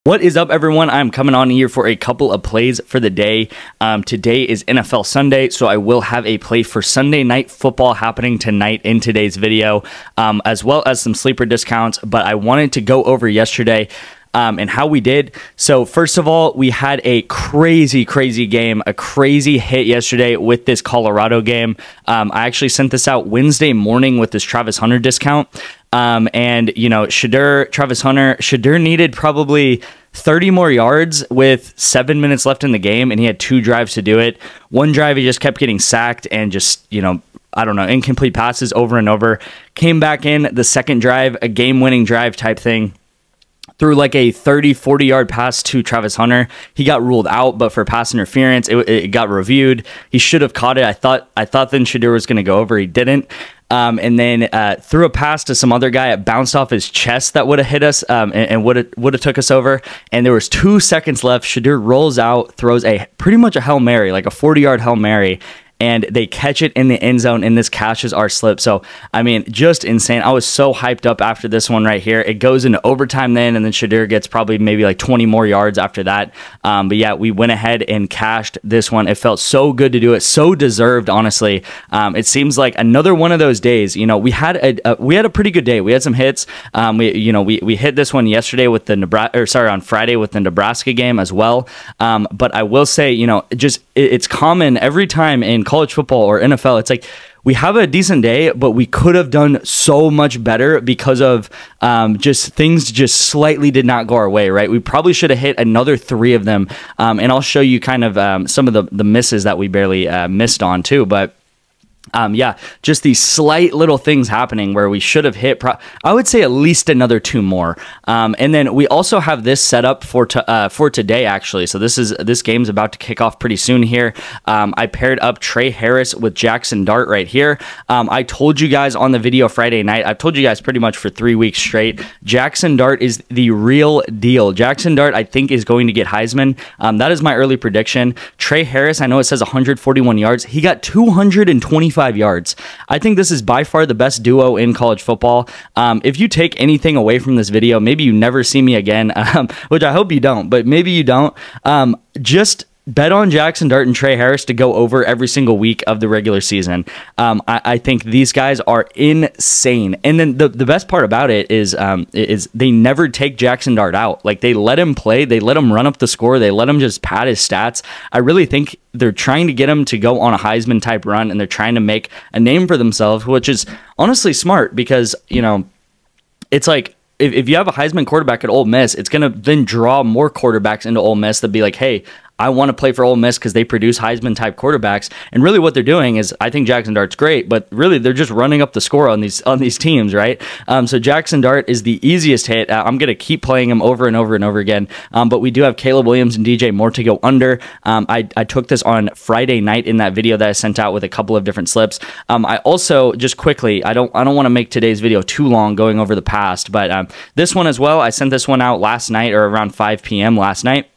What is up, everyone? I'm coming on here for a couple of plays for the day. Today is NFL Sunday, so I will have a play for Sunday Night Football happening tonight in today's video, as well as some sleeper discounts. But I wanted to go over yesterday and how we did. So first of all, we had a crazy game, a crazy hit yesterday with this Colorado game. I actually sent this out Wednesday morning with this Travis Hunter discount. And, you know, Travis Hunter needed probably 30 more yards with 7 minutes left in the game, and he had 2 drives to do it. One drive, he just kept getting sacked and just, you know, I don't know, incomplete passes over and over. Came back in the second drive, a game-winning drive type thing. Threw like a 30-40 yard pass to Travis Hunter. He got ruled out, but for pass interference, it got reviewed. He should have caught it. I thought then Shedeur was going to go over. He didn't. And then threw a pass to some other guy. It bounced off his chest that would have hit us and would have took us over. And there was 2 seconds left. Shedeur rolls out, throws pretty much a Hail Mary, like a 40-yard Hail Mary. And they catch it in the end zone, and this cashes our slip. So, I mean, just insane. I was so hyped up after this one right here. It goes into overtime then, and then Shedeur gets probably maybe like 20 more yards after that. But yeah, we went ahead and cashed this one. It felt so good to do it. So deserved, honestly. It seems like another one of those days. You know, we had a pretty good day. We had some hits. We hit this one yesterday with the on Friday with the Nebraska game as well. But I will say, you know, it's common every time in college football or NFL. It's like we have a decent day, but we could have done so much better because of things just slightly did not go our way, right? We probably should have hit another 3 of them. And I'll show you kind of some of the misses that we barely missed on too. But yeah, just these slight little things happening where we should have hit, I would say at least another 2 more. And then we also have this set up for today, actually. So this game's about to kick off pretty soon here. I paired up Trey Harris with Jackson Dart right here. I told you guys on the video Friday night, I've told you guys pretty much for 3 weeks straight, Jackson Dart is the real deal. Jackson Dart, I think, is going to get Heisman. That is my early prediction. Trey Harris, I know it says 141 yards. He got 225 yards. I think this is by far the best duo in college football. If you take anything away from this video, maybe you never see me again, which I hope you don't, but maybe you don't. Just bet on Jackson Dart and Trey Harris to go over every single week of the regular season. I think these guys are insane. And then the best part about it is they never take Jackson Dart out. Like, they let him play. They let him run up the score. They let him just pad his stats. I really think they're trying to get him to go on a Heisman type run, and they're trying to make a name for themselves, which is honestly smart because, you know, it's like, if you have a Heisman quarterback at Ole Miss, it's going to then draw more quarterbacks into Ole Miss that be like, hey, I want to play for Ole Miss because they produce Heisman-type quarterbacks. And really what they're doing is, I think Jackson Dart's great, but really they're just running up the score on these teams, right? So Jackson Dart is the easiest hit. I'm going to keep playing him over and over and over again. But we do have Caleb Williams and DJ Moore to go under. I took this on Friday night in that video that I sent out with a couple of different slips. I also, just quickly, I don't want to make today's video too long going over the past, but this one as well, I sent this one out last night or around 5 p.m. last night.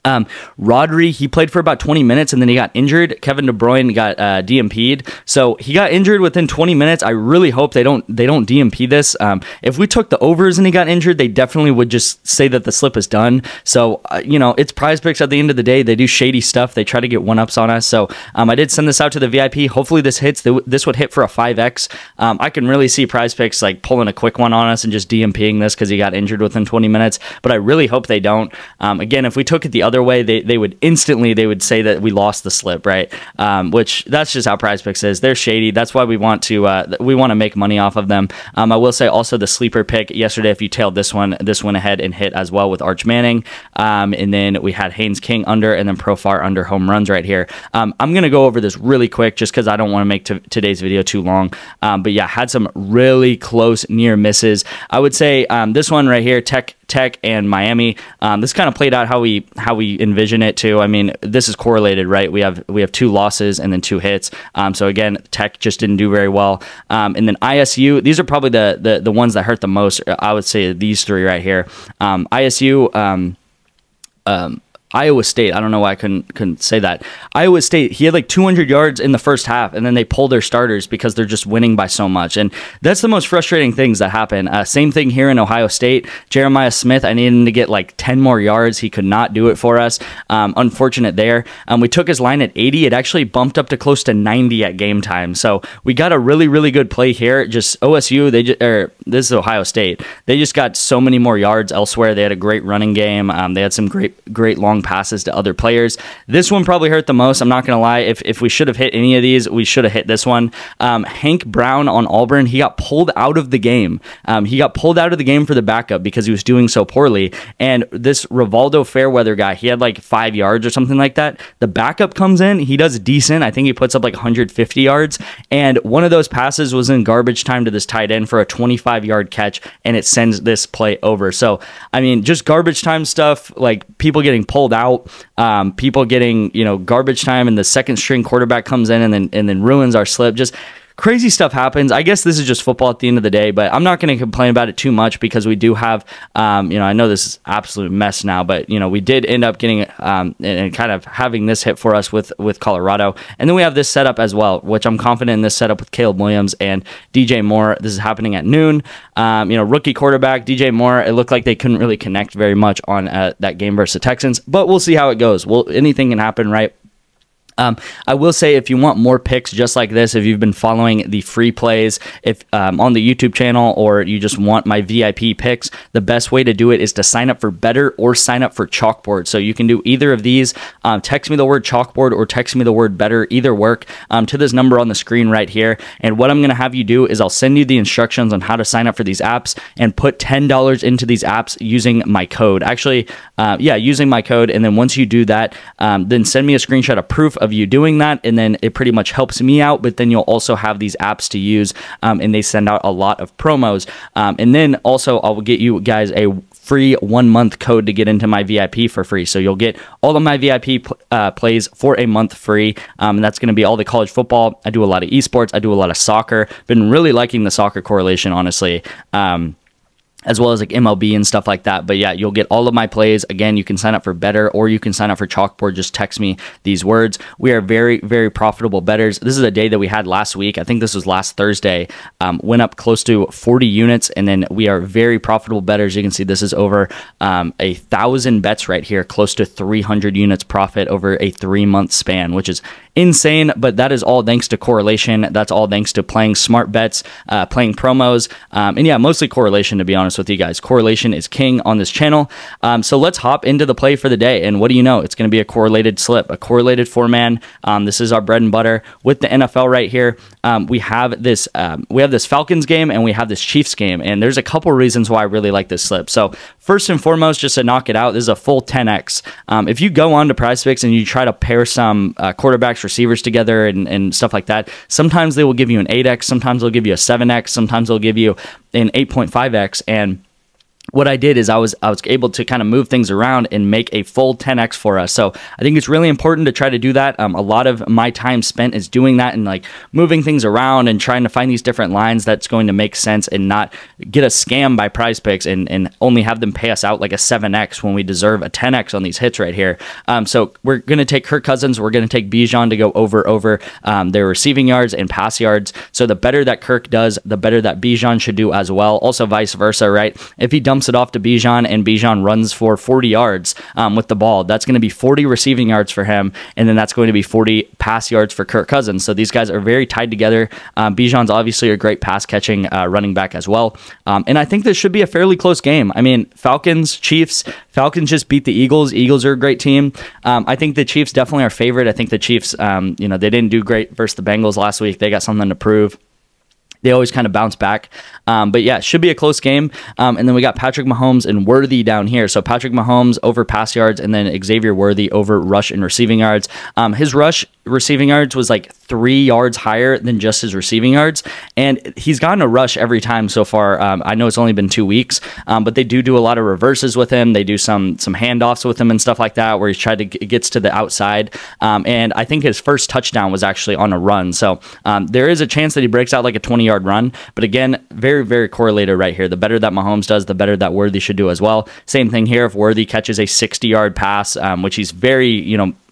Rodri, he played for about 20 minutes and then he got injured. Kevin De Bruyne got DMP'd, so he got injured within 20 minutes. I really hope they don't DMP this. If we took the overs and he got injured, they definitely would just say that the slip is done. So you know, it's PrizePicks at the end of the day. They do shady stuff. They try to get 1-ups on us. So I did send this out to the VIP. Hopefully this hits. This would hit for a 5x. I can really see PrizePicks like pulling a quick one on us and just DMPing this because he got injured within 20 minutes. But I really hope they don't. Again, if we took it the other way, they would say that we lost the slip, right? Which that's just how PrizePicks is. They're shady. That's why we want to make money off of them. I will say also the sleeper pick yesterday, if you tailed this went ahead and hit as well with Arch Manning. And then we had Haynes King under, and then Profar under home runs right here. I'm gonna go over this really quick just because I don't want to make today's video too long. But yeah, had some really close near misses. I would say this one right here, Tech and Miami. This kind of played out how we envision it too. I mean, this is correlated, right? We have 2 losses and then 2 hits. So again, Tech just didn't do very well. And then ISU, these are probably the ones that hurt the most. I would say these 3 right here. ISU, Iowa State. I don't know why I couldn't say that. Iowa State, he had like 200 yards in the first half, and then they pull their starters because they're just winning by so much. And that's the most frustrating things that happen. Same thing here in Ohio State. Jeremiah Smith, I needed him to get like 10 more yards. He could not do it for us. Unfortunate there. We took his line at 80. It actually bumped up to close to 90 at game time. So we got a really, really good play here. Just OSU, this is Ohio State. They just got so many more yards elsewhere. They had a great running game. They had some great long passes to other players. This one probably hurt the most. I'm not going to lie. If we should have hit any of these, we should have hit this one. Hank Brown on Auburn, he got pulled out of the game. He got pulled out of the game for the backup because he was doing so poorly. And this Rivaldo Fairweather guy, he had like 5 yards or something like that. The backup comes in. He does decent. I think he puts up like 150 yards. And one of those passes was in garbage time to this tight end for a 25-yard catch, and it sends this play over. So, I mean, just garbage time stuff, like people getting pulled out, people getting, garbage time, and the second string quarterback comes in and then ruins our slip. Just crazy stuff happens. I guess this is just football at the end of the day, but I'm not going to complain about it too much because we do have, I know this is absolute mess now, but, we did end up getting and kind of having this hit for us with Colorado. And then we have this setup as well, which I'm confident in this setup with Caleb Williams and DJ Moore. This is happening at noon. Rookie quarterback, DJ Moore, it looked like they couldn't really connect very much on that game versus the Texans, but we'll see how it goes. Anything can happen, right? I will say, if you want more picks just like this, if you've been following the free plays on the YouTube channel, or you just want my VIP picks, the best way to do it is to sign up for Better or sign up for Chalkboard. So you can do either of these. Text me the word Chalkboard or text me the word Better. Either work to this number on the screen right here. And what I'm going to have you do is I'll send you the instructions on how to sign up for these apps and put $10 into these apps using my code. Actually, using my code. And then once you do that, then send me a screenshot of proof of you doing that, and then it pretty much helps me out. But then you'll also have these apps to use, and they send out a lot of promos. And then also I'll get you guys a free 1-month code to get into my VIP for free. So you'll get all of my VIP plays for a month free. And that's going to be all the college football. I do a lot of esports. I do a lot of soccer. Been really liking the soccer correlation, honestly. As well as like MLB and stuff like that. But yeah, you'll get all of my plays. Again, you can sign up for Better or you can sign up for Chalkboard. Just text me these words. We are very, very profitable bettors. This is a day that we had last week. I think this was last Thursday. Went up close to 40 units, and then we are very profitable bettors. You can see this is over 1,000 bets right here, close to 300 units profit over a 3-month span, which is insane. But that is all thanks to correlation. That's all thanks to playing smart bets, playing promos, and yeah, mostly correlation, to be honest with you guys. Correlation is king on this channel. So let's hop into the play for the day. And what do you know? It's going to be a correlated slip, a correlated 4-man. This is our bread and butter with the NFL right here. We have this Falcons game and we have this Chiefs game. And there's a couple reasons why I really like this slip. So first and foremost, just to knock it out, this is a full 10x. If you go on to PrizePicks and you try to pair some quarterbacks, receivers together and stuff like that, sometimes they will give you an 8x, sometimes they'll give you a 7x, sometimes they'll give you an 8.5x. And what I did is I was able to kind of move things around and make a full 10x for us. So I think it's really important to try to do that. A lot of my time spent is doing that and like moving things around and trying to find these different lines that's going to make sense and not get a scam by PrizePicks and only have them pay us out like a 7x when we deserve a 10x on these hits right here. So we're going to take Kirk Cousins. We're going to take Bijan to go over their receiving yards and pass yards. So the better that Kirk does, the better that Bijan should do as well. Also vice versa, right? If he dumps it off to Bijan and Bijan runs for 40 yards with the ball, that's going to be 40 receiving yards for him, and then that's going to be 40 pass yards for Kirk Cousins. So these guys are very tied together. Bijan's obviously a great pass catching running back as well, and I think this should be a fairly close game. I mean, Falcons, Chiefs. Falcons just beat the Eagles. Eagles are a great team. I think the Chiefs definitely are favored. I think the Chiefs, they didn't do great versus the Bengals last week. They got something to prove. They always kind of bounce back. But yeah, it should be a close game. And then we got Patrick Mahomes and Worthy down here. So Patrick Mahomes over pass yards and then Xavier Worthy over rush and receiving yards. His rush receiving yards was like 3 yards higher than just his receiving yards, and he's gotten a rush every time so far. I know it's only been 2 weeks, but they do a lot of reverses with him. They do some handoffs with him and stuff like that, where he's tried to gets to the outside. And I think his first touchdown was actually on a run. So there is a chance that he breaks out like a 20-yard run. But again, very, very correlated right here. The better that Mahomes does, the better that Worthy should do as well. Same thing here. If Worthy catches a 60-yard pass, which he's very,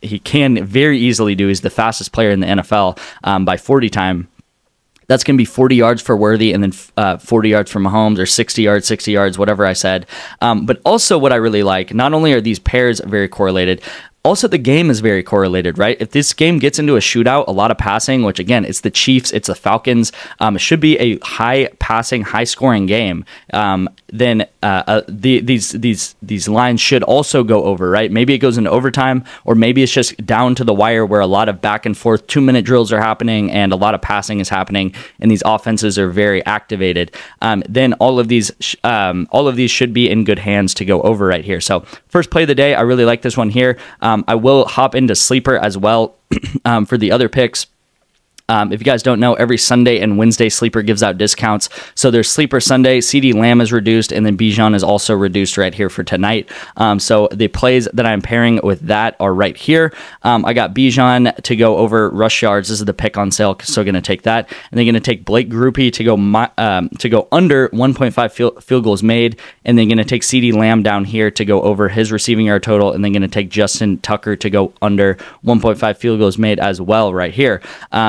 he can very easily do. He's the fastest player in the NFL by 40 time. That's going to be 40 yards for Worthy and then 40 yards for Mahomes, or 60 yards, whatever I said. But also what I really like, not only are these pairs very correlated, also the game is very correlated, right? If this game gets into a shootout, a lot of passing, which again, it's the Chiefs, it's the Falcons, it should be a high passing, high scoring game, then these lines should also go over, right? Maybe it goes into overtime, or maybe it's just down to the wire where a lot of back and forth 2-minute drills are happening and a lot of passing is happening, and these offenses are very activated. Then all of these should be in good hands to go over right here. So first play of the day, I really like this one here. I will hop into Sleeper as well for the other picks. If you guys don't know, every Sunday and Wednesday, Sleeper gives out discounts. So there's Sleeper Sunday, CD Lamb is reduced, and then Bijan is also reduced right here for tonight. So the plays that I'm pairing with that are right here. I got Bijan to go over rush yards. This is the pick on sale, so going to take that. And they're going to take Blake Groupie to go under 1.5 field goals made, and then going to take CD Lamb down here to go over his receiving yard total, and then going to take Justin Tucker to go under 1.5 field goals made as well right here.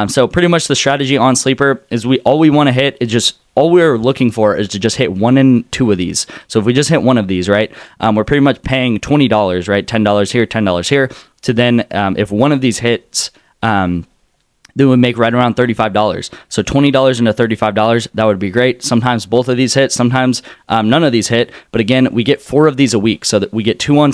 So pretty much the strategy on Sleeper is all we want to hit is just, all we're looking for is to just hit 1 and 2 of these. So if we just hit one of these, right, we're pretty much paying $20, right, $10 here, $10 here, to then if one of these hits, then would make right around $35. So $20 into $35, that would be great. Sometimes both of these hit, sometimes none of these hit. But again, we get 4 of these a week, so that we get 2 on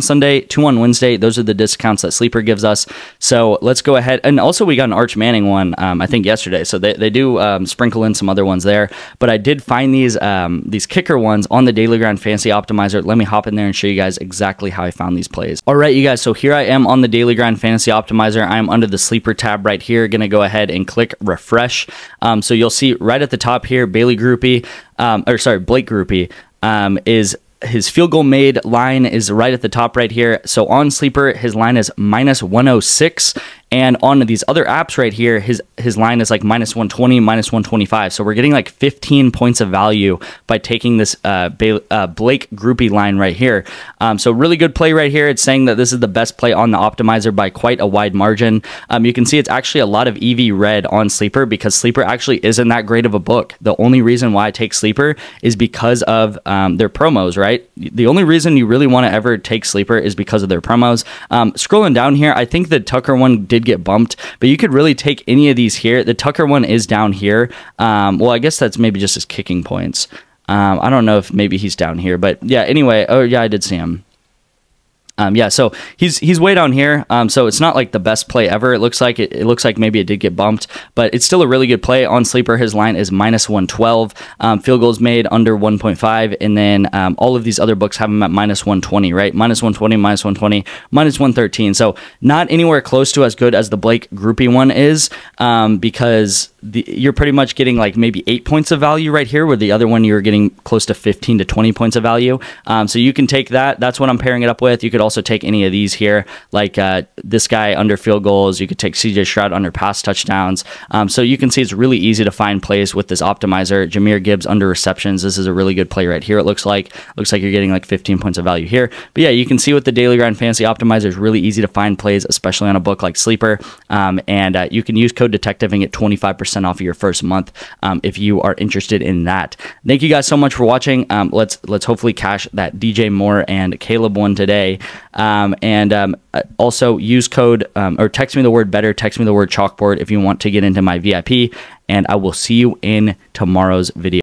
Sunday, 2 on Wednesday. Those are the discounts that Sleeper gives us. So let's go ahead. And also we got an Arch Manning one, I think yesterday. So they do sprinkle in some other ones there. But I did find these kicker ones on the Daily Grind Fantasy Optimizer. Let me hop in there and show you guys exactly how I found these plays. All right, you guys. So here I am on the Daily Grind Fantasy Optimizer. I am under the Sleeper tab right here. Going to go ahead and click refresh. So you'll see right at the top here, Blake Groupie is his field goal made line is right at the top right here. So on Sleeper, his line is -106. And on these other apps right here, his line is like -120, -125. So we're getting like 15 points of value by taking this Blake Groupie line right here. So really good play right here. It's saying that this is the best play on the optimizer by quite a wide margin. You can see it's actually a lot of EV red on Sleeper, because Sleeper actually isn't that great of a book. The only reason why I take Sleeper is because of their promos, right? The only reason you really want to ever take Sleeper is because of their promos. Scrolling down here, I think the Tucker one did get bumped, but you could really take any of these here. The Tucker one is down here. Well, I guess that's maybe just his kicking points. I don't know if maybe he's down here, but yeah, anyway. Oh yeah, I did see him. Yeah, so he's way down here. So it's not like the best play ever. It looks like maybe it did get bumped, but it's still a really good play on Sleeper. His line is -112. Field goals made under 1.5, and then all of these other books have him at -120, right? -120, -120, -113. So not anywhere close to as good as the Blake Groupie one is, because you're pretty much getting like maybe 8 points of value right here, where the other one you're getting close to 15 to 20 points of value. So you can take that. That's what I'm pairing it up with. You could also take any of these here, like this guy under field goals. You could take CJ Stroud under pass touchdowns. So you can see it's really easy to find plays with this optimizer. Jahmyr Gibbs under receptions. This is a really good play right here. It looks like you're getting like 15 points of value here. But yeah, you can see with the Daily Grind Fantasy Optimizer, it's really easy to find plays, especially on a book like Sleeper. And you can use code detective and get 25% off of your first month if you are interested in that. Thank you guys so much for watching. Let's hopefully cash that DJ Moore and Caleb one today. Also use code or text me the word better, text me the word chalkboard if you want to get into my VIP, and I will see you in tomorrow's video.